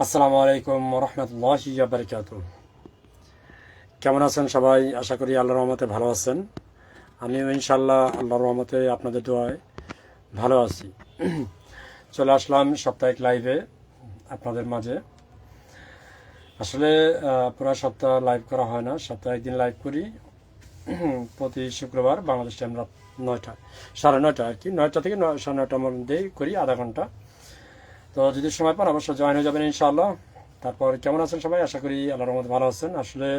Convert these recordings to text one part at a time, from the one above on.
আসসালামু আলাইকুম রহমতুল্লাহি ওয়া বারাকাতুহু। কেমন আছেন সবাই? আশা করি আল্লাহর রহমতে ভালো আছেন। আমিও ইনশাল্লাহ আল্লাহর রহমতে আপনাদের দোয়ায় ভালো আছি। চলে আসলাম সাপ্তাহিক লাইভে আপনাদের মাঝে। আসলে পুরো সপ্তাহ লাইভ করা হয় না, সপ্তাহে একদিন লাইভ করি প্রতি শুক্রবার বাংলাদেশ টাইম রাত 9টা, 9:30 আর কি, 9টা থেকে 9:30টার মধ্যেই করি, আধা ঘন্টা। তো যদি সময় পান অবশ্যই জয়েন হয়ে যাবেন ইনশাআল্লাহ। তারপর কেমন আছেন সবাই? আশা করি আল্লাহর রহমতে ভালো আছেন। আসলে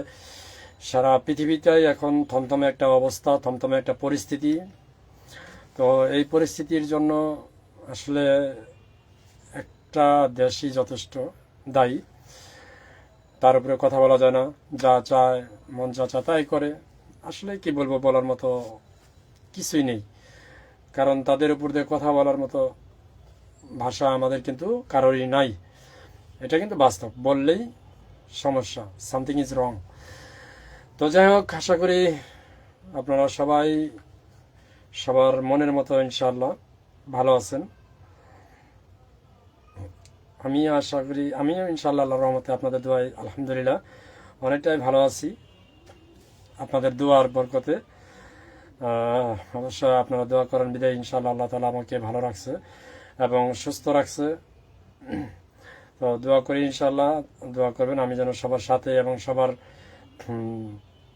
সারা পৃথিবীতে এখন থমথমে একটা অবস্থা, থমথমে একটা পরিস্থিতি। তো এই পরিস্থিতির জন্য আসলে একটা দেশই যথেষ্ট দায়ী। তার উপরে কথা বলা যায় না, যা চায় মন যা চায় তাই করে। আসলে কি বলবো, বলার মতো কিছুই নেই, কারণ তাদের উপর দিয়ে কথা বলার মতো ভাষা আমাদের কিন্তু কারোরই নাই। এটা কিন্তু বাস্তব, বললেই সমস্যা, সামথিং ইজ রং। তো যাই হোক, আশা করি আপনারা সবাই সবার মনের মতো ইনশাআল্লাহ ভালো আছেন। আমি আশা করি আমিও ইনশাআল্লাহ আল্লাহর রহমতে আপনাদের দোয়ায় আলহামদুলিল্লাহ অনেকটাই ভালো আছি, আপনাদের দোয়ার বরকতে। অবশ্যই আপনারা দোয়া করেন বিদায় ইনশাআল্লাহ আল্লাহ তাআলা আমাকে ভালো রাখছে এবং সুস্থ রাখছে। তো দোয়া করি ইনশাআল্লাহ, দোয়া করবেন আমি যেন সবার সাথে এবং সবার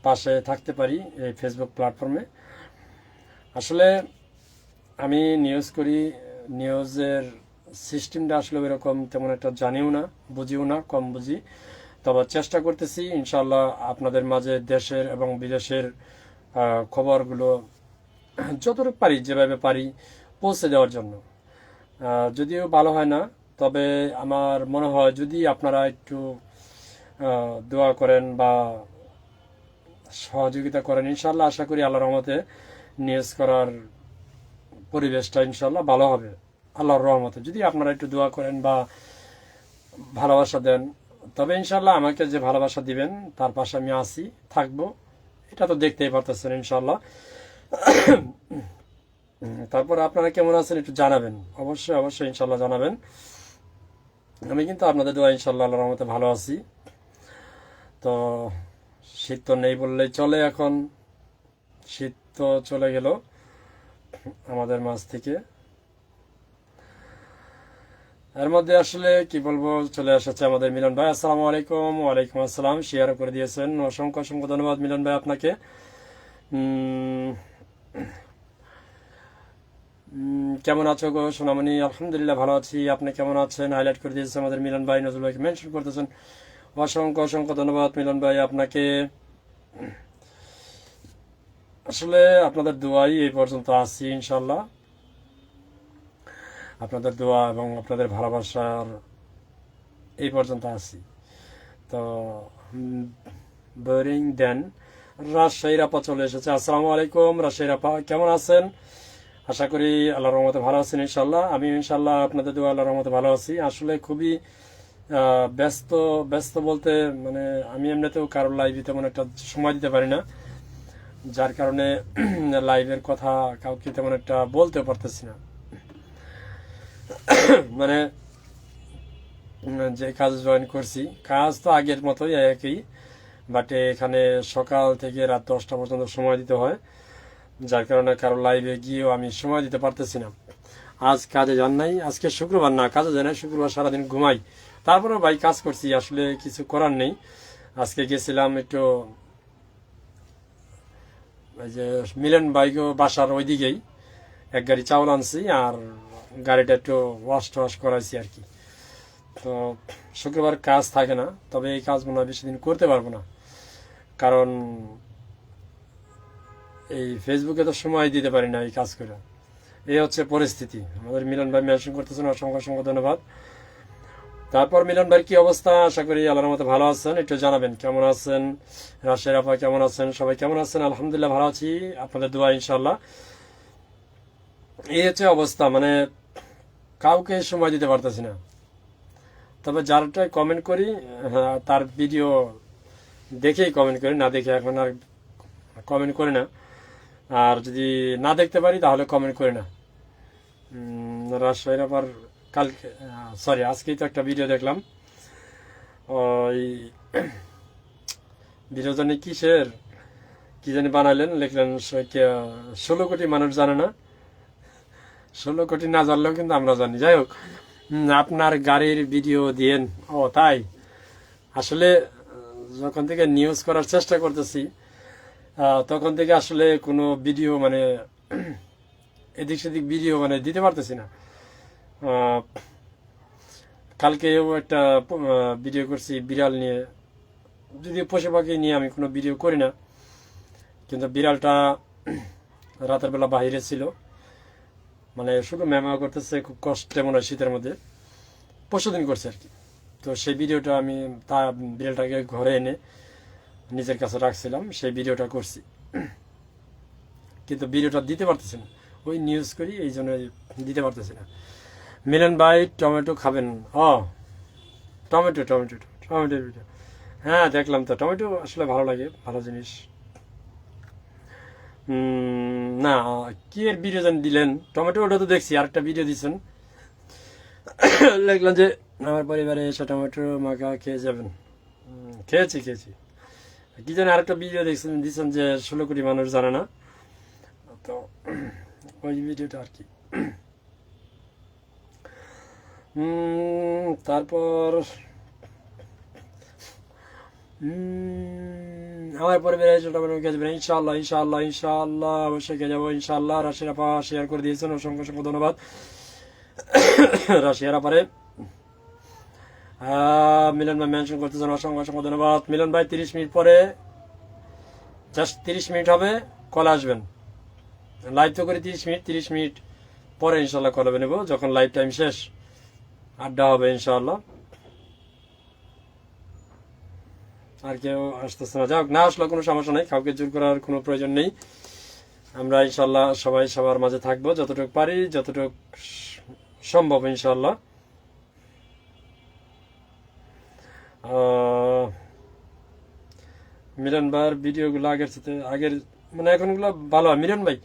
পাশে থাকতে পারি এই ফেসবুক প্ল্যাটফর্মে। আসলে আমি নিউজ করি, নিউজের সিস্টেমটা আসলে এরকম তেমন একটা জানিও না, বুঝিও না, কম বুঝি। তবে চেষ্টা করতেছি ইনশাআল্লাহ আপনাদের মাঝে দেশের এবং বিদেশের খবরগুলো যতটুকু পারি, যেভাবে পারি পৌঁছে দেওয়ার জন্য। যদিও ভালো হয় না, তবে আমার মনে হয় যদি আপনারা একটু দোয়া করেন বা সহযোগিতা করেন ইনশাআল্লাহ আশা করি আল্লাহর রহমতে নিউজ করার পরিবেশটা ইনশাআল্লাহ ভালো হবে আল্লাহর রহমতে। যদি আপনারা একটু দোয়া করেন বা ভালোবাসা দেন, তবে ইনশাআল্লাহ আমাকে যে ভালোবাসা দিবেন তার পাশে আমি আছি, থাকবো, এটা তো দেখতেই পারতেছেন ইনশাআল্লাহ। তারপর আপনারা কেমন আছেন একটু জানাবেন, অবশ্যই অবশ্যই ইনশাআল্লাহ জানাবেন। আমি কিন্তু আপনাদের দোয়া ইনশাআল্লাহ আল্লাহর রহমতে ভালো আছি। তো শীত তো নেই বললেই চলে, এখন শীত তো চলে গেল আমাদের মাঝ থেকে। এর মধ্যে আসলে কি বলবো, চলে এসেছে আমাদের মিলন ভাই। আসসালামু আলাইকুম। ওয়ালাইকুম আসসালাম। শেয়ার করে দিয়েছেন, অসংখ্য অসংখ্য ধন্যবাদ মিলন ভাই আপনাকে। কেমন আছো গো সোনামণি? আলহামদুলিল্লাহ ভালো আছি, আপনি কেমন আছেন? হাইলাইট করে দিয়েছে আমাদের মিলন ভাই, নজরুল ভাইকে মেনশন করতেছেন, অসংখ্য অসংখ্য ধন্যবাদ মিলন ভাই আপনাকে। আসলে আপনাদের দোয়াই এই পর্যন্ত আছি ইনশাল্লাহ, আপনাদের দোয়া এবং আপনাদের ভালোবাসার এই পর্যন্ত আছি। তো বোরিং দেন রাজশাহীর আপা চলে এসেছে। আসসালামু আলাইকুম রাজশাহীর আপা, কেমন আছেন? আশা করি আল্লাহর রহমতে ভালো আছেন ইনশাল্লাহ। আমি ইনশাল্লাহ আপনাদের দোয়া আল্লাহর রহমতে ভালো আছি। আসলে খুবই ব্যস্ত, ব্যস্ত বলতে মানে আমি এমনিতেও কারোর লাইভে তেমন একটা সময় দিতে পারি না, যার কারণে লাইভের কথা কাউকে তেমন একটা বলতে পারতেছি না। মানে যে কাজ জয়েন করছি, কাজ তো আগের মতোই একই, বাট এখানে সকাল থেকে রাত 10টা পর্যন্ত সময় দিতে হয়, যার কারণে কারো লাইভে গিয়েও আমি সময় দিতে পারতেছি না। আজ কাজে যান নাই, আজকে শুক্রবার না, কাজে যাই না, শুক্রবার সারাদিন ঘুমাই, তারপরেও ভাই কাজ করছি, আসলে কিছু করার নেই। আজকে গেছিলাম একটু ওই যে মিলন ভাইগো বাসার ওইদিকেই এক গাড়ি চাউল আনছি, আর গাড়িটা একটু ওয়াশ টোয়াশ করাইছি আর কি। তো শুক্রবার কাজ থাকে না, তবে এই কাজ মনে হয় বেশি দিন করতে পারবো না, কারণ এই ফেসবুকে তো সময় দিতে পারি না এই কাজ করে। এই হচ্ছে পরিস্থিতি। আমাদের মিলন ভাই মেনশন করতেছেন, অসংখ্য অসংখ্য ধন্যবাদ। তারপর মিলন ভাইয়ের কি অবস্থা? আশা করি আল্লাহর মতো ভালো আছেন, একটু জানাবেন কেমন আছেন। রাশের আপা কেমন আছেন? সবাই কেমন আছেন? আলহামদুলিল্লাহ ভালো আছি, আপনাদের দোয়া ইনশাল্লাহ। এই হচ্ছে অবস্থা, মানে কাউকে সময় দিতে পারতেছি না। তবে যারটাই কমেন্ট করি, হ্যাঁ, তার ভিডিও দেখেই কমেন্ট করি, না দেখে এখন আর কমেন্ট করি না। আর যদি না দেখতে পারি তাহলে কমেন্ট করি না। রাজশাহীর আবার কালকে, সরি আজকেই তো একটা ভিডিও দেখলাম, ওই ভিডিও জানি কিসের কি জানি বানাইলেন, লিখলেন 16 কোটি মানুষ জানে না। 16 কোটি না জানলেও কিন্তু আমরা জানি। যাই হোক, আপনার গাড়ির ভিডিও দিয়েন। ও তাই, আসলে যখন থেকে নিউজ করার চেষ্টা করতেছি তখন থেকে আসলে কোনো ভিডিও মানে এদিক সেদিক ভিডিও মানে দিতে পারতেছি না। কালকেও একটা ভিডিও করছি বিড়াল নিয়ে, যদিও পশু পাখি নিয়ে আমি কোনো ভিডিও করি না, কিন্তু বিড়ালটা রাতের বেলা বাহিরে ছিল, মানে শুধু ম্যামা করতেছে, খুব কষ্টে মনে হয় শীতের মধ্যে, পরশুদিন করছে আর কি। তো সেই ভিডিওটা আমি বিড়ালটাকে ঘরে এনে নিজের কাছে রাখছিলাম, সেই ভিডিওটা করছি, কিন্তু ভিডিওটা দিতে পারতেছি না, ওই নিউজ করি এই জন্য দিতে পারতেছি না। মিলন ভাই টমেটো খাবেন? টমেটো টমেটো টমেটোর ভিডিও, হ্যাঁ দেখলাম তো, টমেটো আসলে ভালো লাগে, ভালো জিনিস। না, কি এর ভিডিও যেন দিলেন, টমেটো ওটা তো দেখছি, আরেকটা ভিডিও দিচ্ছেন, দেখলাম যে আমার পরিবারে এসে টমেটো মাখা খেয়ে যাবেন। খেয়েছি খেয়েছি। কি জানি আরেকটা ভিডিও দিচ্ছেন যে 16 কোটি মানুষ জানে না, তো ওই ভিডিওটা আর কি। তারপর আমার পরিবারে এসে টমেটো খেয়ে যাবেন ইনশাআল্লাহ, ইনশাআল্লাহ, ইনশাআল্লাহ, অবশ্যই খেয়ে যাবো ইনশাআল্লাহ। রাশিয়ার আপা শেয়ার করে দিয়েছেন, অসংখ্য অসংখ্য ধন্যবাদ রাশিয়ার আপারে। মিলন ভাই মেনশন করতেছেন, অসংখ্য অসংখ্য ধন্যবাদ। মিলন ভাই 30 মিনিট পরে, জাস্ট 30 মিনিট হবে, কল আসবেন। লাইভ তো করি 30 মিনিট পরে ইনশাল্লাহ কল হবে নেব, যখন লাইভ টাইম শেষ আড্ডা হবে ইনশাআল্লাহ। আর কেউ আসতেছে না, যাক, না আসলে কোনো সমস্যা নেই, কাউকে জোর করার কোনো প্রয়োজন নেই। আমরা ইনশাল্লাহ সবাই সবার মাঝে থাকবো, যতটুকু পারি, যতটুকু সম্ভব ইনশাল্লাহ। মিলন ভাইয়ের ভিডিওগুলো আগের সাথে আগের মানে এখনগুলো ভালো হয়। মিলন ভাই,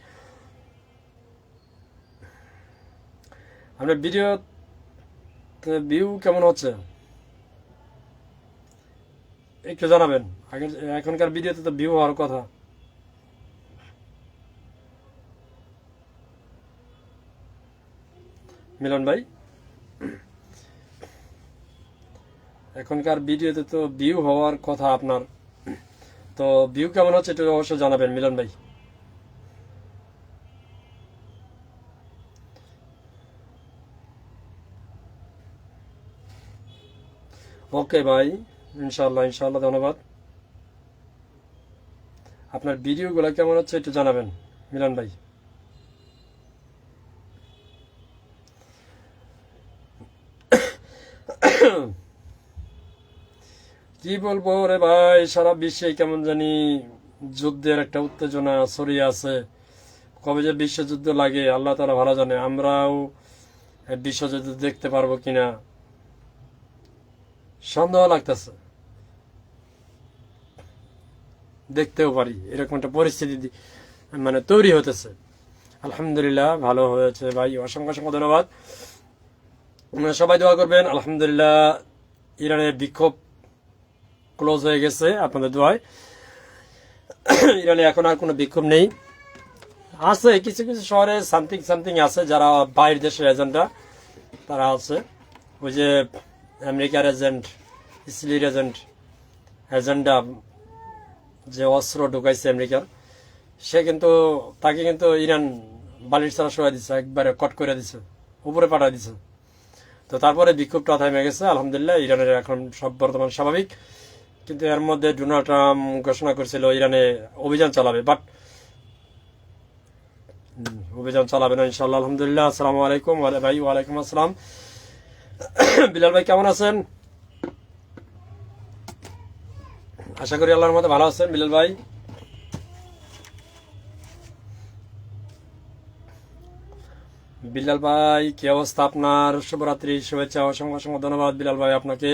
আপনার ভিডিও ভিউ কেমন হচ্ছে একটু জানাবেন। আগের এখনকার ভিডিওতে তো ভিউ হওয়ার কথা। মিলন ভাই, এখনকার ভিডিওতে তো ভিউ হওয়ার কথা আপনার, তো ভিউ কেমন হচ্ছে একটু অবশ্যই জানাবেন মিলন ভাই। ওকে ভাই, ইনশাল্লাহ, ইনশাল্লাহ, ধন্যবাদ। আপনার ভিডিওগুলো কেমন হচ্ছে একটু জানাবেন মিলন ভাই। কি বলবো রে ভাই, সারা বিশ্বে কেমন জানি যুদ্ধের একটা উত্তেজনা ছড়িয়ে আছে। কবে যে বিশ্বযুদ্ধ লাগে আল্লাহ তাআলা ভালো জানে। আমরাও বিশ্বযুদ্ধ দেখতে পারবো কিনা সন্দেহ লাগতেছে, দেখতেও পারি, এরকম একটা পরিস্থিতি মানে তৈরি হতেছে। আলহামদুলিল্লাহ, ভালো হয়েছে ভাই, অসংখ্য অসংখ্য ধন্যবাদ। সবাই দোয়া করবেন। আলহামদুলিল্লাহ, ইরানের বিক্ষোভ ক্লোজ হয়ে গেছে আপনাদের দোয়ায়। ইরানে এখন আর কোনো বিক্ষোভ নেই, আছে কিছু কিছু শহরে সামথিং সামথিং আছে, যারা বাইরের দেশের এজেন্টরা তারা আছে। ওই যে আমেরিকার এজেন্ট, ইসরায়েলের এজেন্ডা যে অস্ত্র ঢুকাইছে আমেরিকার, সে কিন্তু তাকে কিন্তু ইরান বালির ছাড়া সরাই দিচ্ছে, একবারে কট করে দিচ্ছে, উপরে পাঠাই দিচ্ছে। তো তারপরে বিক্ষোভটা থেমে গেছে আলহামদুলিল্লাহ, ইরানের এখন সব বর্তমান স্বাভাবিক। কিন্তু এর মধ্যে ডোনাল্ড ট্রাম্প ঘোষণা করেছিল ইরানে অভিযান চালাবে, বাট অভিযান চালাবে না ইনশাল্লাহ। আলহামদুলিল্লাহ। আসসালামু আলাইকুম ভাই। ওয়ালাইকুম আসসালাম। বিলাল ভাই কেমন আছেন? আশা করি আল্লাহর মধ্যে ভালো আছেন বিলাল ভাই। বিলাল ভাই কি অবস্থা আপনার? শুভরাত্রি, শুভেচ্ছা, অসংখ্য অসংখ্য ধন্যবাদ বিলাল ভাই আপনাকে।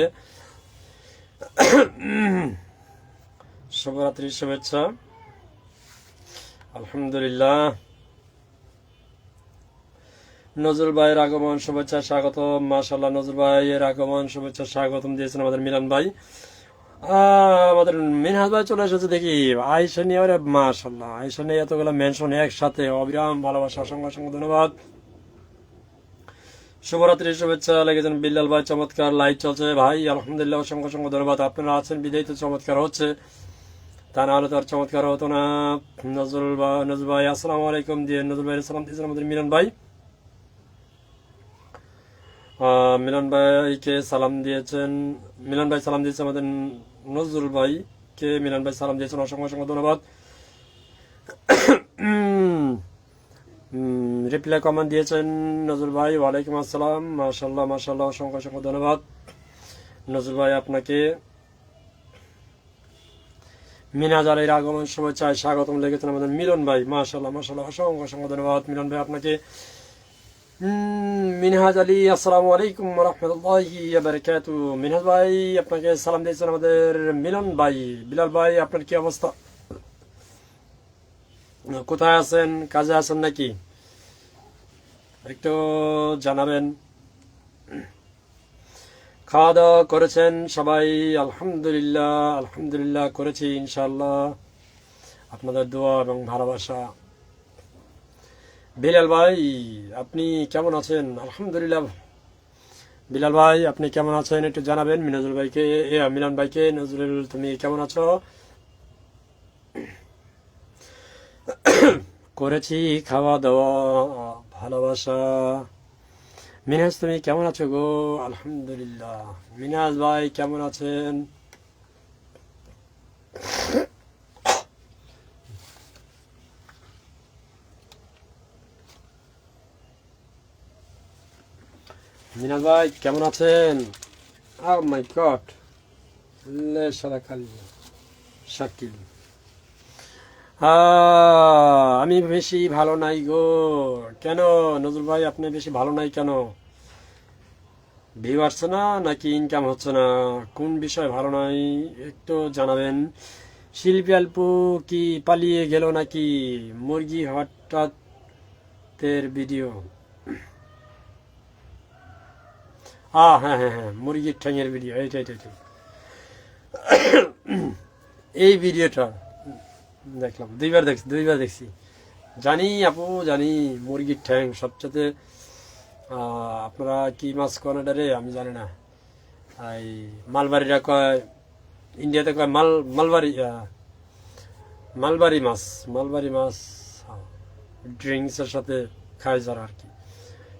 শুভরাত্রি, শুভেচ্ছা। আলহামদুলিল্লাহ। নজরুল ভাইয়ের আগমন শুভেচ্ছা স্বাগতম। মাশাআল্লাহ, নজরুল ভাইয়ের আগমন শুভেচ্ছা স্বাগতম দিয়েছেন আমাদের মিলন ভাই। আমাদের মিনহাজ ভাই চলে এসেছে দেখি। আয়সা নিয়ে, ওরে মাশাআল্লাহ, আয়সা নিয়ে এতগুলো মেনশন একসাথে, অবিরাম ভালোবাসা, অসংখ্য অসংখ্য ধন্যবাদ। শুভরাত্রি শুভেচ্ছা লেগেছেন বিল্লাল ভাই, চমৎকার লাইভ চলছে ভাই, আলহামদুলিল্লাহ, অসংখ্য অসংখ্য ধন্যবাদ। আপনারা আছেন বিদায় তো চমৎকার হচ্ছে, তা না হলে তো আর চমৎকার হতো না। নজরুল ভাই আসসালামু আলাইকুম দিয়ে নজরুল ভাই সালাম দিয়েছেন আমাদের মিলন ভাই। মিলন ভাইকে সালাম দিয়েছেন, মিলন ভাই সালাম দিয়েছে আমাদের নজরুল ভাইকে, মিলন ভাই সালাম দিয়েছেন, অসংখ্য অসংখ্য ধন্যবাদ। রিপ্লাই কমেন্ট দিয়েছেন নজরুল ভাই, ওয়ালাইকুম আসসালাম, মাশাআল্লাহ মাশাআল্লাহ, অসংখ্য অসংখ্য ধন্যবাদ নজরুল ভাই আপনাকে। মিনহাজ আলীর আগমন শুভেচ্ছা স্বাগতম লেগেছেন আমাদের মিলন ভাই, মাশাআল্লাহ মাশাআল্লাহ, অসংখ্য অসংখ্য ধন্যবাদ মিলন ভাই আপনাকে। মিনহাজ আলী আসসালামু আলাইকুম রহমতুল্লাহি ওয়া বারাকাতুহু। মিনহাজ ভাই আপনাকে সালাম দিয়েছেন আমাদের মিলন ভাই। বিলাল ভাই আপনার কি অবস্থা, কোথায় আছেন, কাজে আছেন নাকি, একটু জানাবেন। খাওয়া দাওয়া করেছেন সবাই? আলহামদুলিল্লাহ আলহামদুলিল্লাহ করেছি ইনশাআল্লাহ, আপনাদের দোয়া এবং ভালোবাসা। বিলাল ভাই আপনি কেমন আছেন? আলহামদুলিল্লাহ। বিলাল ভাই আপনি কেমন আছেন একটু জানাবেন মিনজুল ভাইকে, মিলন ভাইকে। নজরুল তুমি কেমন আছো? করেছি খাওয়া দাওয়া, ভালোবাসা। মিনহাজ তুমি কেমন আছো গো? আলহামদুলিল্লাহ। মিনহাজ ভাই কেমন আছেন? মিনহাজ ভাই কেমন আছেন? ও মাই গড, লে সারা খালি শাকিল। আমি বেশি ভালো নাই গো। কেন নজরুল ভাই আপনি বেশি ভালো নাই কেন? ভিউ আসছে না নাকি ইনকাম হচ্ছে না, কোন বিষয় ভালো নাই একটু জানাবেন। শিল্পী অল্প কি পালিয়ে গেল নাকি? মুরগি হঠাৎের ভিডিও, হ্যাঁ হ্যাঁ হ্যাঁ, মুরগির ঠ্যাঙের ভিডিও, এইটা এইটা এইটা। এই ভিডিওটা দেখলাম, দুইবার দেখছি। জানি আপু জানি, মুরগির ঠ্যাং সবচেয়ে, আপনারা কি মাছ করেন এটা রে আমি জানি না। এই মালবাড়িরা কয়, ইন্ডিয়াতে কয় মালবাড়ি মাছ, মালবাড়ি মাছ ড্রিঙ্কসের সাথে খায় যারা আর কি,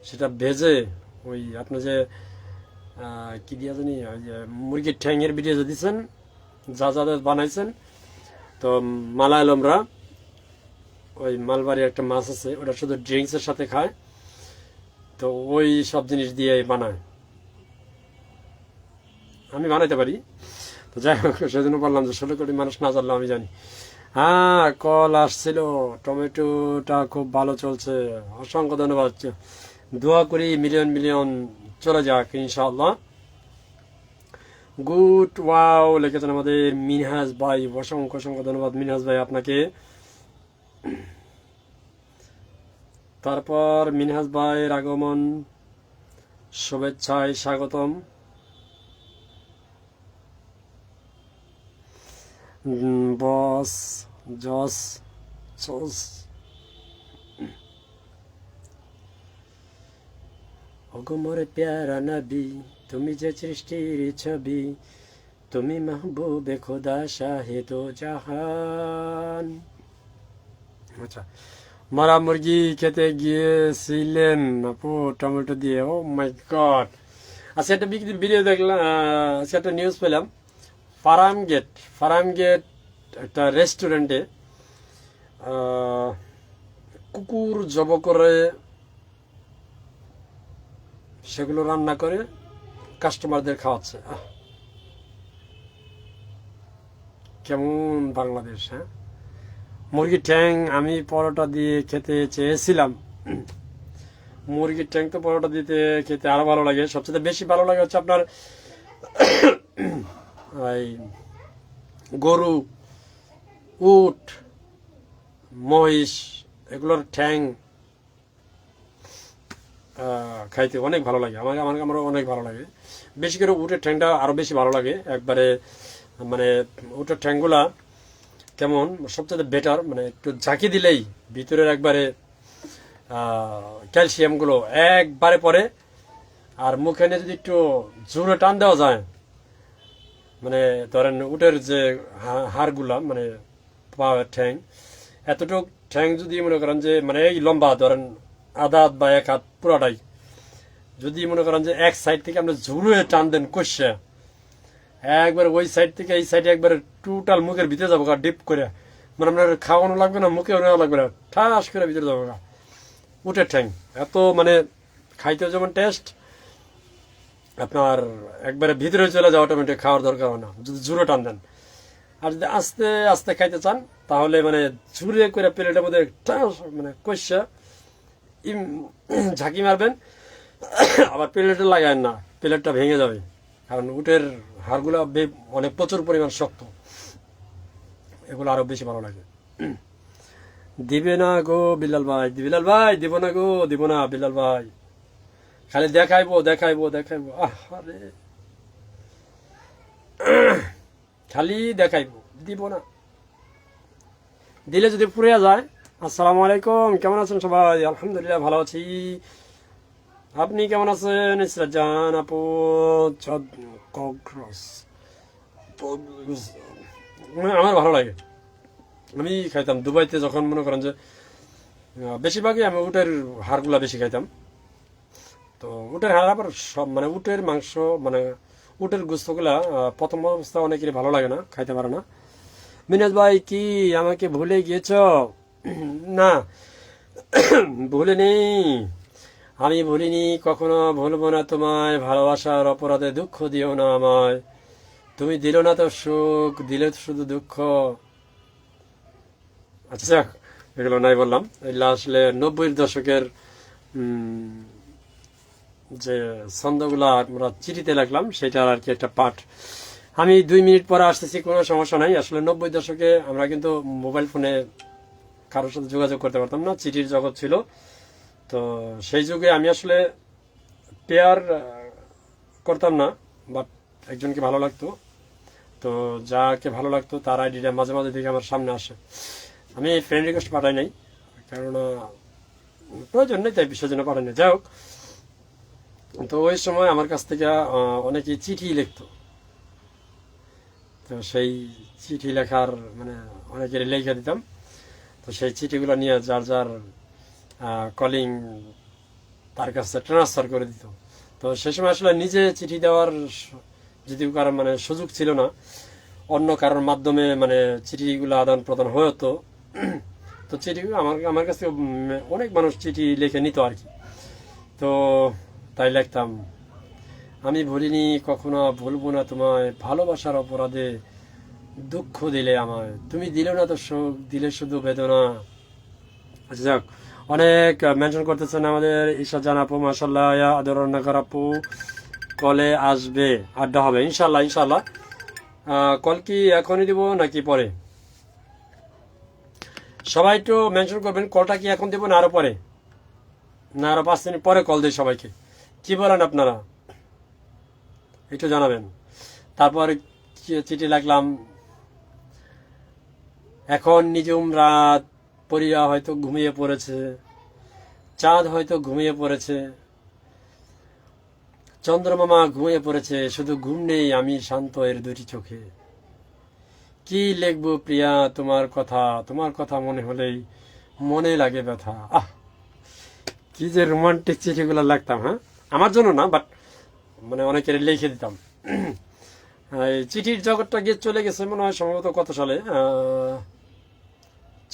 সেটা ভেজে ওই আপনি যে কি দিয়া জানি, ওই যে মুরগির ঠ্যাংয়ের ভিডিও যে দিচ্ছেন, যা যাদের বানাইছেন, তো মালায়ালমরা ওই মালবাড়ি একটা মাছ আছে, ওটা শুধু ড্রিঙ্কসের সাথে খায়, তো ওই সব জিনিস দিয়ে বানায়। আমি বানাইতে পারি, তো যাই হোক সেজন্য বললাম যে 16 কোটি মানুষ না জানলেও আমি জানি। হ্যাঁ কল আসছিল, টমেটোটা খুব ভালো চলছে, অসংখ্য ধন্যবাদ। দোয়া করি মিলিয়ন মিলিয়ন চলে যাক ইনশাআল্লাহ। গুড ওয়াও লিখেছেন আমাদের মিনহাজ ভাই, অসংখ্য অসংখ্য ধন্যবাদ মিনহাজ ভাই আপনাকে। তারপর মিনহাজ ভাইয়ের আগমন শুভেচ্ছায় স্বাগতম। বস জস চস অগমর প্যারা নবী, তুমি যে সৃষ্টির ছবি, তুমি মাহবুবে খোদা শাহিদো জাহান। আচ্ছা, মারা মুরগি খেতে গিয়েছিলেন আপু টমেটো দিয়ে, ও মাই গড। আচ্ছা একটা ভিডিও দেখলাম, আচ্ছা একটা নিউজ পেলাম, ফার্মগেট একটা রেস্টুরেন্টে কুকুর জব করে সেগুলো রান্না করে কাস্টমারদের খাওয়াচ্ছে। কেমন বাংলাদেশ, হ্যাঁ। মুরগির ঠ্যাং আমি পরোটা দিয়ে খেতে চেয়েছিলাম, মুরগির ঠ্যাং তো পরোটা দিতে খেতে আরো ভালো লাগে। সবচেয়ে বেশি ভালো লাগে হচ্ছে আপনার এই গরু, উট, মহিষ, এগুলোর ঠ্যাং খাইতে অনেক ভালো লাগে, আমারও অনেক ভালো লাগে। বেশি করে উটের ঠ্যাংটা আরও বেশি ভালো লাগে একবারে, মানে উটের ঠ্যাংগুলা কেমন সবচেয়ে বেটার, মানে একটু ঝাঁকি দিলেই ভিতরের একবারে ক্যালসিয়ামগুলো একবারে পড়ে। আর মুখে নিয়ে যদি একটু জোরে টান দেওয়া যায়, মানে ধরেন উটের যে হাড়গুলা, মানে পা ঠ্যাং, এতটুক ঠ্যাং যদি মনে করেন যে মানে এই লম্বা ধরেন আধা হাত বা এক হাত পুরাটাই, যদি মনে করেন যে এক সাইড থেকে আপনি ঝুড়ে টান দেন কষে, একবার ওই সাইড থেকে এই সাইডে একবার টোটাল মুখের ভিতরে যাবো ডিপ করে, মানে আপনার খাওয়ানো লাগবে না, মুখেও নেওয়া লাগবে না, ঠাস করে ভিতরে যাবো উটের ঠ্যাং। এত মানে খাইতেও যেমন টেস্ট, আপনার একবারে ভিতরে চলে যাওয়া অটোমেটিক, খাওয়ার দরকার হয় না যদি জোরে টান দেন। আর যদি আস্তে আস্তে খাইতে চান তাহলে মানে ঝুরে করে প্লেটের মধ্যে মানে কষা ঝাঁকি মারবেন, আবার প্লেটে লাগায়েন না, প্লেটটা ভেঙে যাবে, কারণ উটের হাড়গুলো অনেক প্রচুর পরিমাণ শক্ত, এগুলো আরো বেশি ভালো লাগে। দিবে না গো বিলাল ভাই, বিলাল ভাই দিব না গো, দিব না বিলাল ভাই, খালি দেখাইবো দেখাইবো দেখাইবো, আরে খালি দেখাইবো, দিব না, দিলে যদি পুড়ে যায়। আসসালামু আলাইকুম, কেমন আছেন সবাই? আলহামদুলিল্লাহ ভালো আছি, আপনি কেমন আছেন? ইসরাত জাহান আপু আমার ভালো লাগে, আমি খাইতাম দুবাইতে যখন, মনে করেন যে বেশিরভাগই আমি উটের হাড়গুলা বেশি খাইতাম। তো উটের হাড় আবার সব মানে উটের মাংস, মানে উটের গোস্তগুলা প্রথম অবস্থা অনেকেরই ভালো লাগে না, খাইতে পারে না। মিনাজ ভাই কি আমাকে ভুলে গিয়েছ? না, ভুলিনি, আমি ভুলিনি, কখনো ভুলবো না তোমায়, ভালোবাসার অপরাধে দুঃখ দিও না আমায়, তুমি দিল না তো সুখ, দিলে শুধু দুঃখ। আচ্ছা এগুলো নাই বললাম, এগুলো আসলে 90-এর দশকের যে ছন্দগুলা আমরা চিঠিতে লাগলাম সেটার আর কি একটা পাঠ। আমি 2 মিনিট পরে আসতেছি, কোনো সমস্যা নাই। আসলে 90 দশকে আমরা কিন্তু মোবাইল ফোনে কারোর সাথে যোগাযোগ করতে পারতাম না, চিঠির জগৎ ছিল। তো সেই যুগে আমি আসলে পেয়ার করতাম না, বাট একজনকে ভালো লাগতো, তো যাকে ভালো লাগতো তার আইডিটা মাঝে মাঝে দেখে আমার সামনে আসে। আমি ফ্রেন্ড রিকোয়েস্ট পাঠাই নাই, কেননা প্রয়োজন নেই, তাই বিষয়ের জন্য পাঠাই নাই। যাই হোক, তো ওই সময় আমার কাছ থেকে অনেকেই চিঠি লিখতো, তো সেই চিঠি লেখার মানে অনেকের লিখে দিতাম। তো সেই চিঠিগুলো নিয়ে যার যার কলিং তার কাছে ট্রান্সফার করে দিত। তো সেই সময় আসলে নিজে চিঠি দেওয়ার যদি কারণ মানে সুযোগ ছিল না, অন্য কারোর মাধ্যমে মানে চিঠিগুলো আদান প্রদান হতো। তো চিঠিগুলো আমার কাছ থেকে অনেক মানুষ চিঠি লিখে নিত আর কি। তো তাই লিখতাম, আমি ভুলিনি কখনো, ভুলবো না তোমায়, ভালোবাসার অপরাধে দুঃখ দিলে আমায়, তুমি দিলে না তো সুখ, দিলে শুধু বেদনা। আচ্ছা যাক, অনেক মেনশন করতেছেন আমাদের ঈশা জান আপু, মাসাল্লাহ, আদরনগর আপু, কলে আসবে, আড্ডা হবে ইনশাল্লাহ। ইনশাল্লাহ কল কি এখনই দিব নাকি পরে? সবাই একটু মেনশন করবেন, কলটা কি এখন দিব না আরো পরে, না আরো 5 মিনিট পরে কল দিই সবাইকে, কি বলেন আপনারা একটু জানাবেন। তারপর চিঠি লাগলাম, এখন নিজুম রাত, পরিয়া হয়তো ঘুমিয়ে পড়েছে, চাঁদ হয়তো ঘুমিয়ে পড়েছে, চন্দ্রমামা ঘুমিয়ে পড়েছে, শুধু ঘুম নেই, আমি শান্ত এর 2টি চোখে। কি লিখবো প্রিয়া তোমার কথা মনে হলেই মনে লাগে ব্যথা। কি যে রোমান্টিক চিঠিগুলো লাগতাম, হ্যাঁ আমার জন্য না, বাট মানে অনেকের লিখে দিতাম। এই চিঠির জগৎটা গিয়ে চলে গেছে মনে হয় সম্ভবত কত সালে,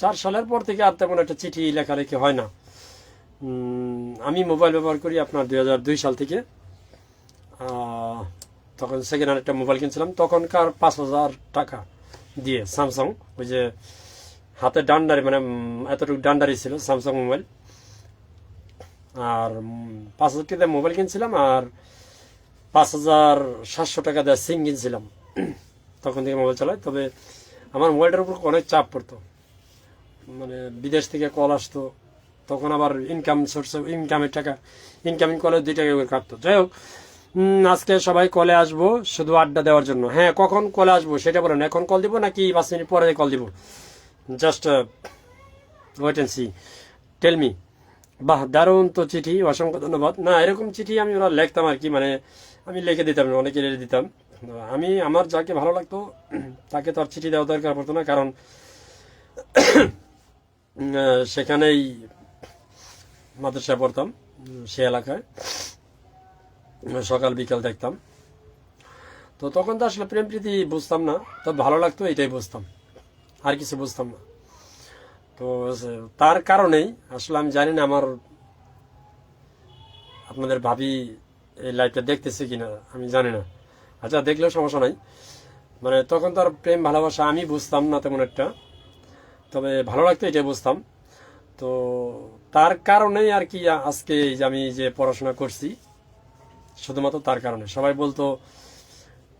4 সালের পর থেকে আর তেমন একটা চিঠি লেখালেখি হয় না। আমি মোবাইল ব্যবহার করি আপনার 2002 সাল থেকে। তখন সেকেন্ড হ্যান্ড একটা মোবাইল কিনছিলাম, তখনকার 5,000 টাকা দিয়ে স্যামসাং, ওই যে হাতে ডান্ডারি, মানে এতটুকু ডান্ডারি ছিল স্যামসাং মোবাইল। আর 5,000 টাকা দিয়ে মোবাইল কিনছিলাম, আর 5,700 টাকা দিয়ে সিম কিনছিলাম। তখন থেকে মোবাইল চালাই। তবে আমার মোবাইলটার উপর অনেক চাপ পড়তো, মানে বিদেশ থেকে কল আসতো, তখন আবার ইনকামের টাকা, ইনকামিং কলে 2 টাকা করে কাটতো। যাই হোক, আজকে সবাই কলে আসবো শুধু আড্ডা দেওয়ার জন্য। হ্যাঁ, কখন কলে আসবো সেটা বলেন। এখন কল দিব নাকি 5 মিনিট পরে কল দিব? Just wait and see, tell me. বাহ, দারুণ তো চিঠি, অসংখ্য ধন্যবাদ। না, এরকম চিঠি আমি ওরা লিখতাম আর কি, মানে আমি লিখে দিতাম, অনেকে লিখে দিতাম। আমি আমার যাকে ভালো লাগতো তাকে তো আর চিঠি দেওয়া দরকার পড়তো না, কারণ সেখানেই মাদ্রাসায় পড়তাম, সে এলাকায় সকাল বিকাল দেখতাম। তো তখন তো আসলে প্রেম প্রীতি বুঝতাম না, তো ভালো লাগতো এটাই বুঝতাম, আর কিছু বুঝতাম না। তো তার কারণেই আসলে আমি জানি না আমার আপনাদের ভাবি এই লাইভটা দেখতেছে কিনা, আমি জানি না। আচ্ছা, দেখলেও সমস্যা নাই। মানে তখন তো আর প্রেম ভালোবাসা আমি বুঝতাম না তেমন একটা, তবে ভালো লাগতো এটাই বুঝতাম। তো তার কারণেই আর কি আজকে এই যে আমি যে পড়াশোনা করছি, শুধুমাত্র তার কারণে। সবাই বলতো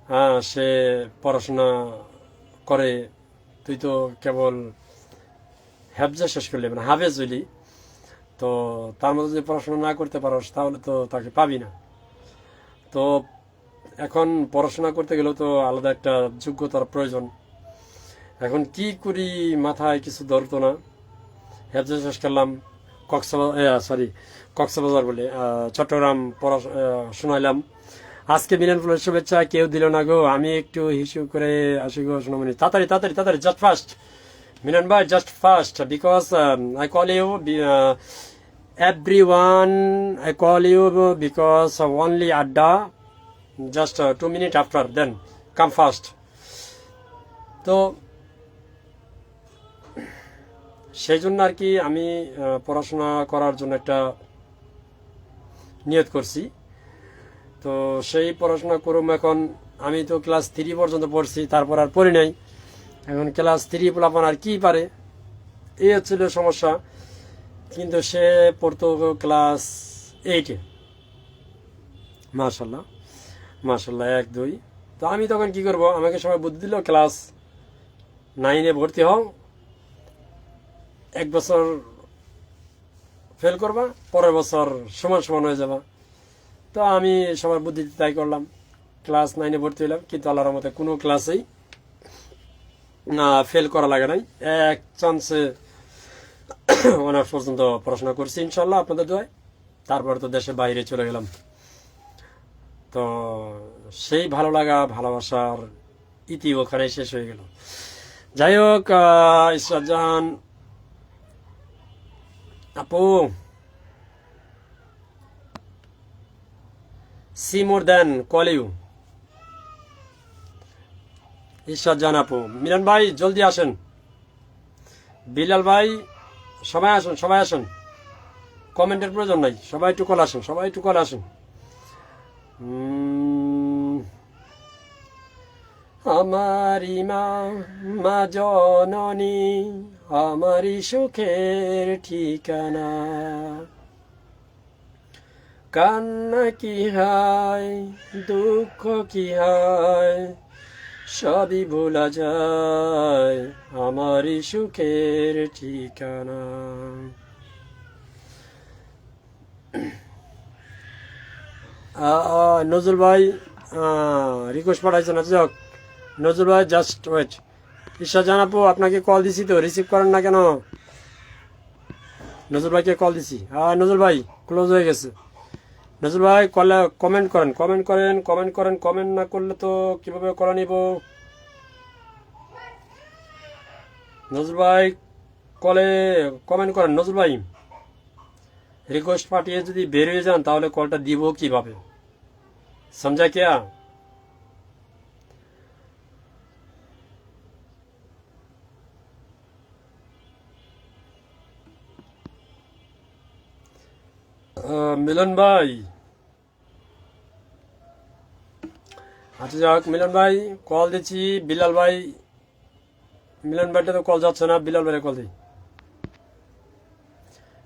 হ্যাঁ, সে পড়াশোনা করে, তুই তো কেবল হ্যাফজা শেষ করলি, মানে হাফেজ হইলি, তো তার মধ্যে যদি পড়াশোনা না করতে পারস তাহলে তো তাকে পাবি না। তো এখন পড়াশোনা করতে গেলেও তো আলাদা একটা যোগ্যতার প্রয়োজন। এখন কি করি মাথায় কিছু ধরতো না। হ্যাফজা শেষ করলাম, কক্সবাজার বলে চট্টগ্রাম শোনাইলাম। আজকে মিলন ফুলের শুভেচ্ছা কেউ দিল না গো, আমি একটু হিসু করে আসি গো সোনামণি। তাড়াতাড়ি তাড়াতাড়ি তাড়াতাড়ি, জাস্ট ফাস্ট মিলন ভাই, just fast, because I call you everyone, I call you because only adda, just 2 minutes after, then come fast. তো সেই জন্য আর কি আমি পড়াশোনা করার জন্য একটা নিয়ত করছি। তো সেই পড়াশোনা করুম। এখন আমি তো ক্লাস 3 পর্যন্ত পড়ছি, তারপর আর পড়ি নাই। এখন ক্লাস 3 পোলাপান আর কি পারে, এই হচ্ছিল সমস্যা। কিন্তু সে পড়তো ক্লাস 8-এ। মাশাল্লাহ মাশাল্লাহ, 1 2। তো আমি তখন কি করব, আমাকে সবাই বুদ্ধি দিল ক্লাস 9-এ ভর্তি হও, 1 বছর ফেল করবা, পরের বছর সমান সমান হয়ে যাবা। তো আমি সবার বুদ্ধিতে তাই করলাম, ক্লাস 9-এ ভর্তি হলাম। কিন্তু আল্লাহর রহমতে কোনো ক্লাসেই ফেল করা লাগে নাই, এক চান্সে অনার্স পর্যন্ত পড়াশোনা করছি ইনশাল্লাহ আপনাদের দোয়ায়। তারপর তো দেশের বাইরে চলে গেলাম। তো সেই ভালো লাগা ভালোবাসার ইতি ওখানে শেষ হয়ে গেল। যাই হোক, ইসরাত জাহান আপু, see more then call you. Israt Jahan আপু, মিলন ভাই জলদি আসেন, বিলাল ভাই সবাই আসুন, সবাই আসুন, কমেন্টের প্রয়োজন নাই, সবাই একটু কল আসুন, সবাই একটু কল আসুন। আমারি মা, মা জননী, আমারি সুখের ঠিকানা, কান্না কি হয় দুঃখ কি হয় সবই ভোলা যায়, আমারই সুখের ঠিকানা। নজরুল ভাই রিকোয়েস্ট পাঠাইছেন। আচ্ছা যাক, নজরুল ভাই জাস্ট ওয়েট। ঈশা জানাবো আপনাকে কল দিছি তো রিসিভ করেন না কেন? নজরুল ভাইকে কল দিছি, নজরুল ভাই ক্লোজ হয়ে গেছে। নজরুল ভাই কলে কমেন্ট করেন, কমেন্ট করেন, কমেন্ট করেন। কমেন্ট না করলে তো কিভাবে করা নিব? নজরুল ভাই কলে কমেন্ট করেন। নজরুল ভাই রিকোয়েস্ট পাঠিয়ে যদি বের হয়ে যান তাহলে কলটা দিব কিভাবে, সমঝা কিয়া? মিলন ভাই, আচ্ছা যাক, মিলন ভাই কল দিচ্ছি। বিলাল ভাই, মিলন ভাইটা তো কল যাচ্ছে না, বিলাল ভাই কল দিই।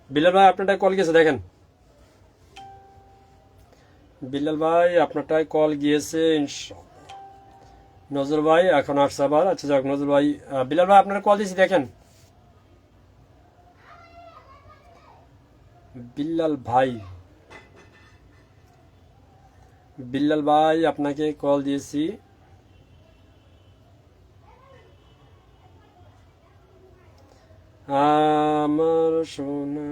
বিলাল ভাই আপনারটাই কল গেছে দেখেন, বিলাল ভাই আপনারটাই কল গিয়েছে। নজর ভাই এখন আসছে আবার। আচ্ছা যাক, নজর ভাই, বিলাল ভাই আপনার কল দিয়েছি দেখেন। বিল্লাল ভাই, বিল্লাল ভাই আপনাকে কল দিয়েছি। আমার সোনা,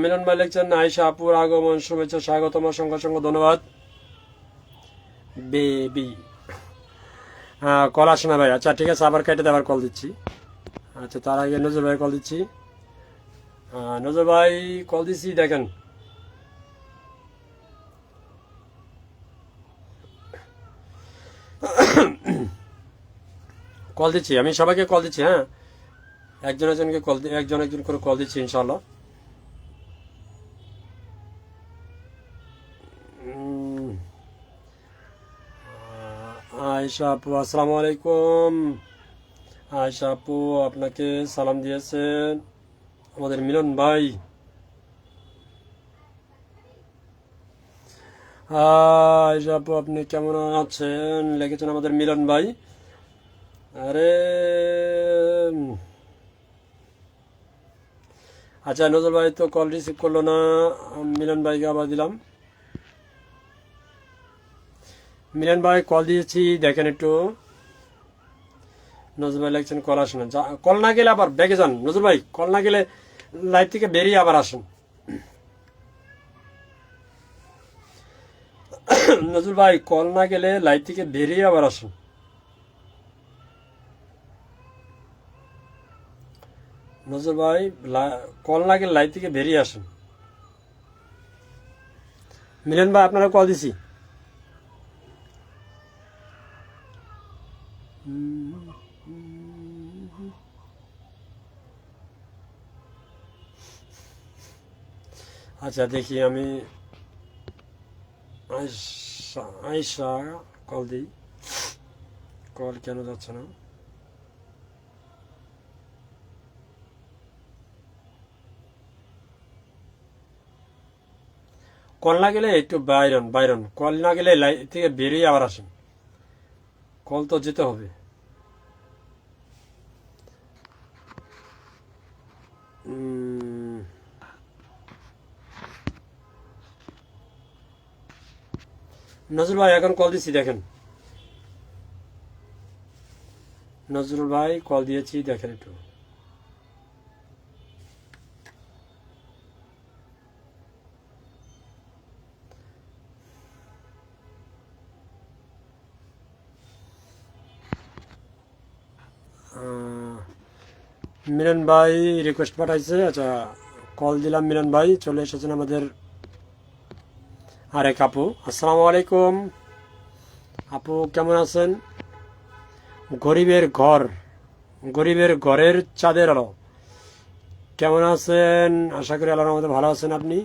মিলন ভাই লিখছেন আয়েশা আপুর আগমন শুভেচ্ছা স্বাগতম, অসংখ্য অসংখ্য ধন্যবাদ বেবি। কল আসে না ভাই, আচ্ছা ঠিক আছে, আবার কেটে আবার কল দিচ্ছি। আচ্ছা তার আগে নজর ভাই কল দিচ্ছি। নজর ভাই কল দিচ্ছি, দেখেন কল দিচ্ছি, আমি সবাইকে কল দিচ্ছি। হ্যাঁ, একজন একজনকে কল, একজন একজন করে কল দিচ্ছি ইনশাল্লাহ। আয়েশা আপু আসসালামু আলাইকুম। আয়েশা আপু আপনাকে সালাম দিয়েছেন আমাদের মিলন ভাই। আয়েশা আপু আপনি কেমন আছেন লিখেছেন আমাদের মিলন ভাই। আরে আচ্ছা, নজর ভাই তো কল রিসিভ করলো না, মিলন ভাইকে আবার দিলাম। মিলন ভাই কল দিয়েছি, দেখেন একটু। নজর ভাই লিখছেন কল আসেন না, কল না গেলে আবার ব্যাগে যান। নজর ভাই কল না গেলে লাইভ থেকে বেরিয়ে আবার আসেন। নজর ভাই কল না গেলে লাইভ থেকে বেরিয়ে আবার আসেন। নজর ভাই কল না গেলে লাইভ থেকে বেরিয়ে আসেন। মিলন ভাই আপনারা কল দিছি। আচ্ছা দেখি আমি আয়েশা, আয়েশা কল দিই, কল কেন যাচ্ছে না। কল না গেলে একটু বাইরন বাইরন, কল না গেলে লাইভ থেকে বেরিয়ে আবার আসেন। কল তো যেতে হবে। নজরুল ভাই এখন কল দিচ্ছি, দেখেন। নজরুল ভাই কল দিয়েছি, দেখেন একটু। মিলন ভাই রিকোয়েস্ট পাঠাইছে, আচ্ছা কল দিলাম। মিলন ভাই চলে এসেছেন আমাদের আরেক আপু। আসসালামু আলাইকুম আপু, কেমন আছেন? গরিবের ঘর, গরিবের ঘরের চাঁদের আলো, কেমন আছেন? আশা করি আল্লাহর রহমতে ভালো আছেন আপনি।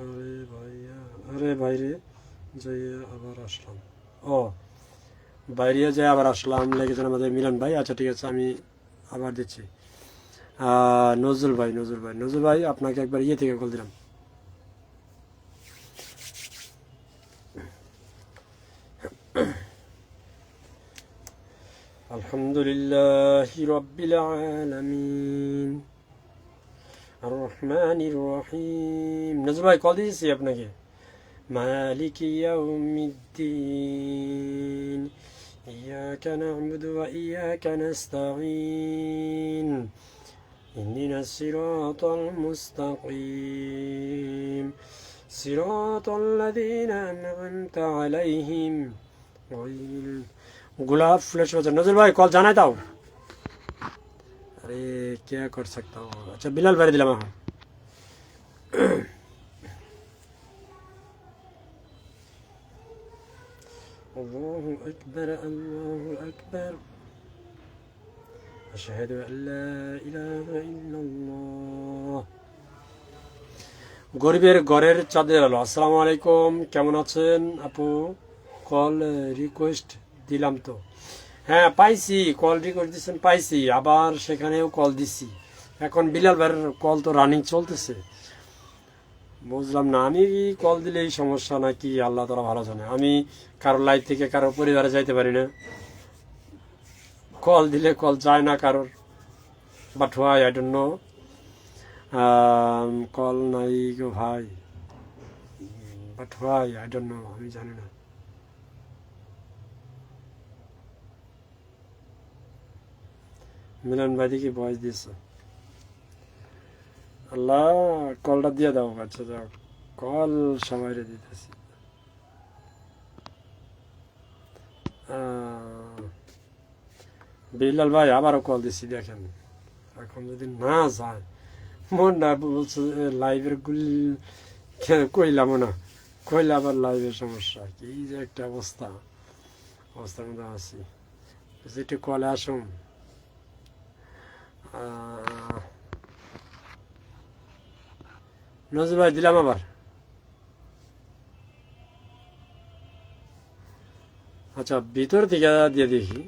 আরে ভাইয়া, আরে বাইরে যাই আবার আসলাম। ও, বাইরে যাই আবার আসলাম লেগেছেন আমাদের মিলন ভাই। আচ্ছা ঠিক আছে, আমি আবার দিচ্ছি। নজরুল ভাই, নজরুল ভাই, নজরুল ভাই আপনাকে একবার ইয়ে থেকে কল দিলাম। আলহামদুলিল্লাহ রাব্বিল আলামিন আর রহমানির রহিম। নজরুল ভাই কল দিয়েছি আপনাকে। মালিকি ইয়াউমিদ্দিন ইয়াকা না'বুদু ওয়া ইয়াকা নাস্তাঈন ইহদিনাস সিরাতাল মুস্তাকিম সিরাতাল লাযীনা আন'আমতা আলাইহিম গায়রিল। गुलाब फ्लैश बजा। नजर भाई कॉल जाना था। अरे क्या कर सकता हूँ। अच्छा बिलाल भाई दिला हाँ। अल्लाहु अकबर अल्लाहु अकबर अशहदु अन ला इलाहा इल्लाल्लाह। গরিবের ঘরের চাঁদের আলো। আসসালামু আলাইকুম, কেমন আছেন আপু? কল রিকোয়েস্ট দিলাম তো। হ্যাঁ পাইছি, কল রিকোয়েস্ট দিচ্ছেন পাইছি, আবার সেখানেও কল দিচ্ছি। এখন বিলাল ভাইয়ের কল তো রানিং চলতেছে। বুঝলাম না, আমি কল দিলে এই সমস্যা নাকি আল্লাহ তাআলা ভালো জানে। আমি কারো লাইফ থেকে কারো পরিবারে যাইতে পারি না, কল দিলে কল যায় না কারোর, but why I don't know. Call নাই গো ভাই, but why I don't know, আমি জানি না। মিলন ভাই দেখি ভয়েস দিয়েছে, আল্লাহ কলটা দিয়ে দাও। আচ্ছা যাও, কল সবাই দিতেছি। বিলাল ভাই আবারও কল দিছি, দেখেন এখন যদি না যায়, মন না বলছে লাইভের গুলি কইলাম না, কইলে আবার লাইভের সমস্যা, কি যে একটা অবস্থার মধ্যে আছি। যেটা কলে আসুন, নজর ভাই দিলাম আবার। আচ্ছা ভিতর থেকে দিয়ে দেখি।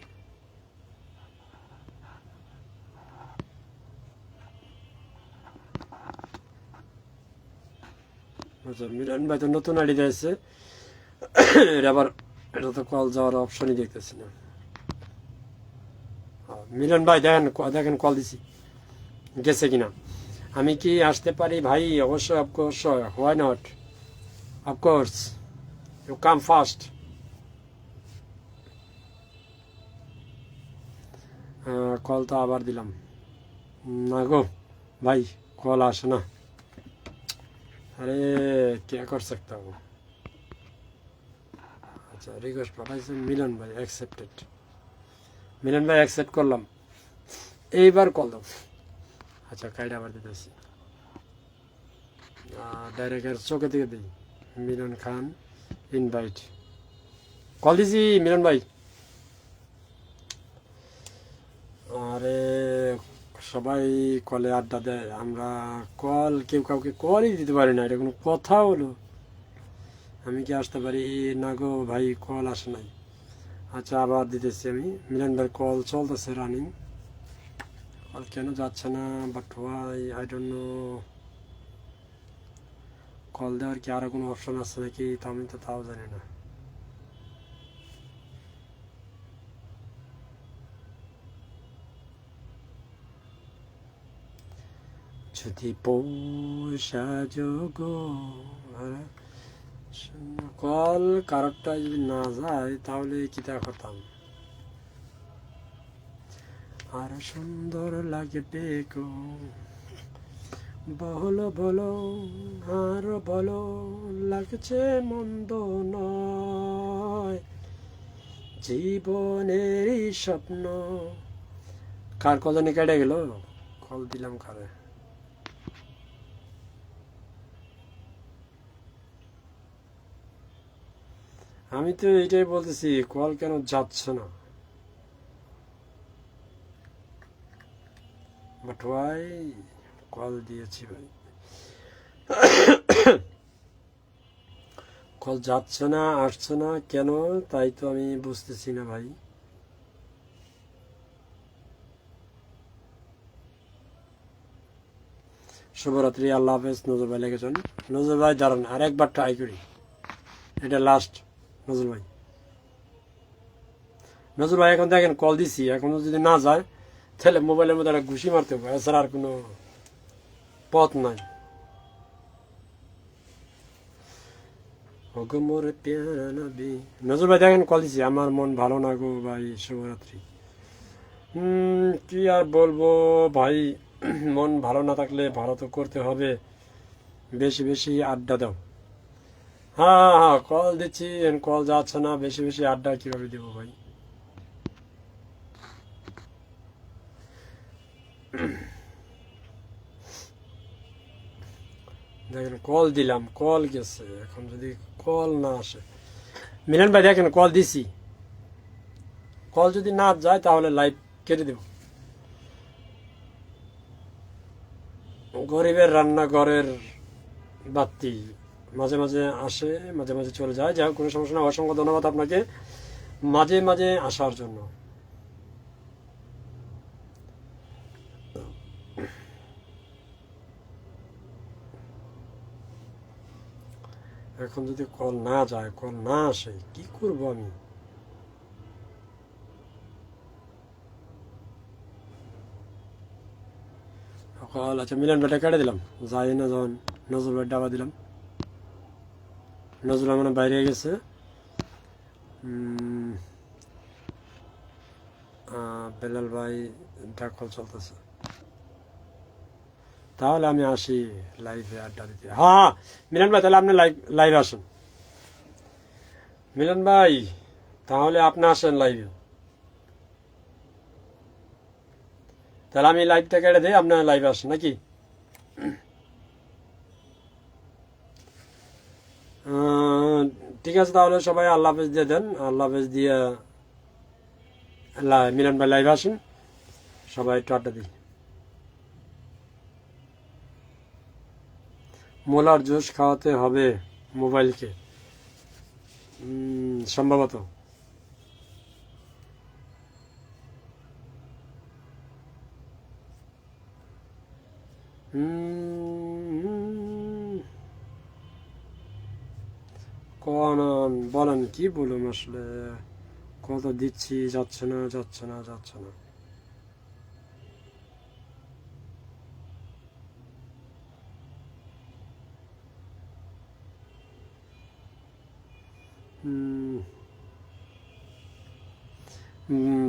আচ্ছা মিলন ভাই তো নতুন আইডি দিয়েছে, এটা আবার, এটা তো কল যাওয়ার অপশনই দেখতেছি না। মিলন ভাই দেখেন, দেখেন কল দিছি, গেছে কিনা। আমি কি আসতে পারি ভাই? অবশ্যই, of course, why not, of course you come fast. Call তো আবার দিলাম না গো ভাই, কল আসে না। আরে কে কর सकता हूँ। আচ্ছা রিকোয়েস্ট পাঠাইছেন মিলন ভাই, অ্যাকসেপ্টেড। মিলন ভাই অ্যাকসেপ্ট করলাম, এইবার কল দাও। আচ্ছা কাইটা আবার দিতেছি, ডাইরেক্ট চোখে থেকে দিই। মিলন খান ইনভাইট, কল দিছি মিলন ভাই। আরে সবাই কলে আড্ডা দেয়, আমরা কল কেউ কাউকে কলই দিতে পারি না, এটা কোনো কথা হলো? আমি কি আসতে পারি না গো ভাই, কল আসে নাই। আচ্ছা আবার দিতেছি আমি। মিলন ভাই কল চলতেছে রানিং, কল কেন যাচ্ছে না, but why I don't know. Call দেওয়ার কি আরো কোনো অপশন আছে নাকি, তা আমি তো তাও জানি না। যদি পয়সা যোগ, কল কারোরটা যদি না যায় তাহলে কিতা করতাম। আর সুন্দর লাগবে গো, বলো বলো, আর বলো, লাগছে মন্দ নয়, জীবনেরই স্বপ্ন। কার কল জানি কেটে গেল, কল দিলাম কারে। আমি তো এইটাই বলতেছি, কল কেন যাচ্ছে না, বাট ওয়াই। কল দিয়েছি ভাই, কল যাচ্ছে না, আসছে না কেন, তাই তো আমি বুঝতেছি না ভাই। শুভরাত্রি, আল্লাহ হাফেজ। নজর ভাই লেগেছেন, নজর ভাই দাঁড়ান আর একবার ট্রাই করি, এটা লাস্ট। নজর ভাই, নজর ভাই এখন দেখেন কল দিছি, এখনো যদি না যায় তাহলে মোবাইলের মধ্যে একটা ঘুষি মারতে হবে, এছাড়া আর কোনো পথ নাই। নজর ভাই দেখেন কল দিছি, আমার মন ভালো না গো ভাই, শুভরাত্রি। কি আর বলবো ভাই, মন ভালো না থাকলে ভালো তো করতে হবে, বেশি বেশি আড্ডা দাও। হ্যাঁ হ্যাঁ হ্যাঁ, কল দিচ্ছি, কল যাচ্ছে না, বেশি বেশি আড্ডা কিভাবে দেবো ভাই। দেখেন কল দিলাম, কল গেছে, এখন যদি কল না আসে। মিলন ভাই দেখেন কল দিছি, কল যদি না যায় তাহলে লাইভ কেটে দেব। গরিবের রান্নাঘরের বাতি মাঝে মাঝে আসে, মাঝে মাঝে চলে যায়, যাই হোক কোনো সমস্যা না। অসংখ্য ধন্যবাদ আপনাকে মাঝে মাঝে আসার জন্য। এখন যদি কল না যায়, কল না আসে, কি করব আমি? কল আচ্ছা, মিলন ভাইটা কেটে দিলাম, যাই না যখন নজরুল ভাই ডাবা দিলাম। নজরুল মানে বাইরে গেছে। বেলাল ভাই কল চলতেছে, তাহলে আমি আসি লাইভে আড্ডা দিতে। হ্যাঁ মিলন ভাই, তাহলে আপনি লাইভে আসেন। মিলন ভাই, তাহলে আপনি আসেন লাইভে। তাহলে আমি লাইভটা কেটে দিই, আপনার লাইভে আসেন নাকি? ঠিক আছে, তাহলে সবাই আল্লাহ হাফেজ দিয়ে দেন। আল্লাহ হাফেজ দিয়ে মিলন ভাই লাইভে আসেন, সবাই একটু আড্ডা দিই। মোলার জুস খাওয়াতে হবে মোবাইলকে, সম্ভবত। কোন বলেন, কি বলুন আসলে, কত দিচ্ছি, যাচ্ছে না যাচ্ছে না যাচ্ছে না।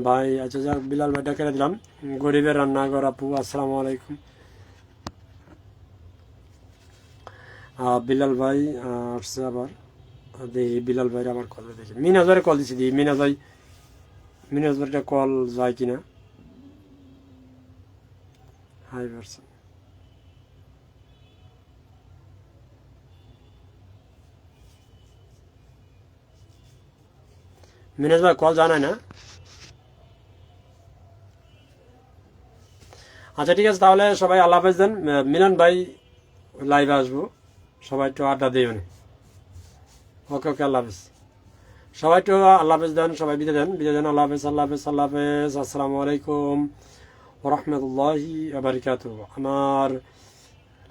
ভাই আচ্ছা, যাক বিলাল ভাইটা কেটে দিলাম। গরিবের রান্নাঘর আপু, আসসালামু আলাইকুম। বিলাল ভাই আসছে আবার, দেখি বিলাল ভাইয়ের আবার কল দেখি। মিনাজ ভাইয়ের কল দিচ্ছি, দেখি মিনাজ ভাইটা কল যায় কিনা। হাই পারসন, মিনাজ ভাই কল জানায় না। আচ্ছা ঠিক আছে, তাহলে সবাই আল্লাহ হাফেজ দেন। মিলন ভাই লাইভে আসবো, সবাই একটু আড্ডা দিই। ওকে ওকে, আল্লাহ হাফেজ। সবাই একটু আল্লাহ হাফেজ দেন, সবাই বিদায় দেন। আল্লাহ হাফেজ, আল্লাহ হাফেজ, আল্লাহ হাফেজ। আসসালামু আলাইকুম ওরহমতুল্লাহি আবরকাতু। আমার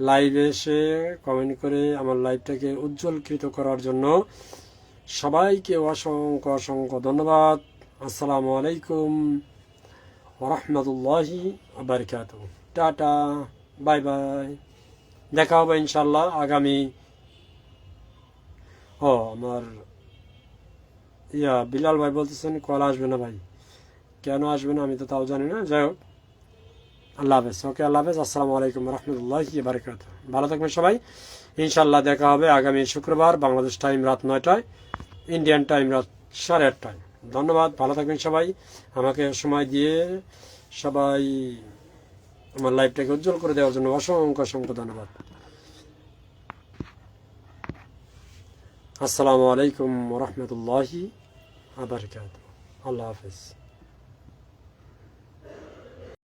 লাইভে এসে কমেন্ট করে আমার লাইভটাকে উজ্জ্বলকৃত করার জন্য সবাইকে অসংখ্য অসংখ্য ধন্যবাদ। আসসালামু আলাইকুম ওরহমতুল্লাহি আবরকাতু। টাটা, বাই বাই, দেখা হবে ইনশাল্লাহ আগামী। আমার বিলাল ভাই বলতেছেন কল আসবে না। ভাই কেন আসবে না আমি তো তাও জানি না। যাই হোক, আল্লাহ হাফেজ। ওকে, আল্লাহ হাফেজ, আসসালামু আলাইকুম রহমতুল্লাহি বারাকাতুহু। ভালো থাকবেন সবাই, ইনশাল্লাহ দেখা হবে আগামী শুক্রবার, বাংলাদেশ টাইম রাত 9টায়, ইন্ডিয়ান টাইম রাত 8:30টায়। ধন্যবাদ, ভালো থাকবেন সবাই। আমাকে সময় দিয়ে সবাই আমার লাইফটাকে উজ্জ্বল করে দেওয়ার জন্য অসংখ্য অসংখ্য ধন্যবাদ। আসসালামু আলাইকুম রহমতুল্লাহি বারাকাতুহু। আল্লাহ হাফেজ।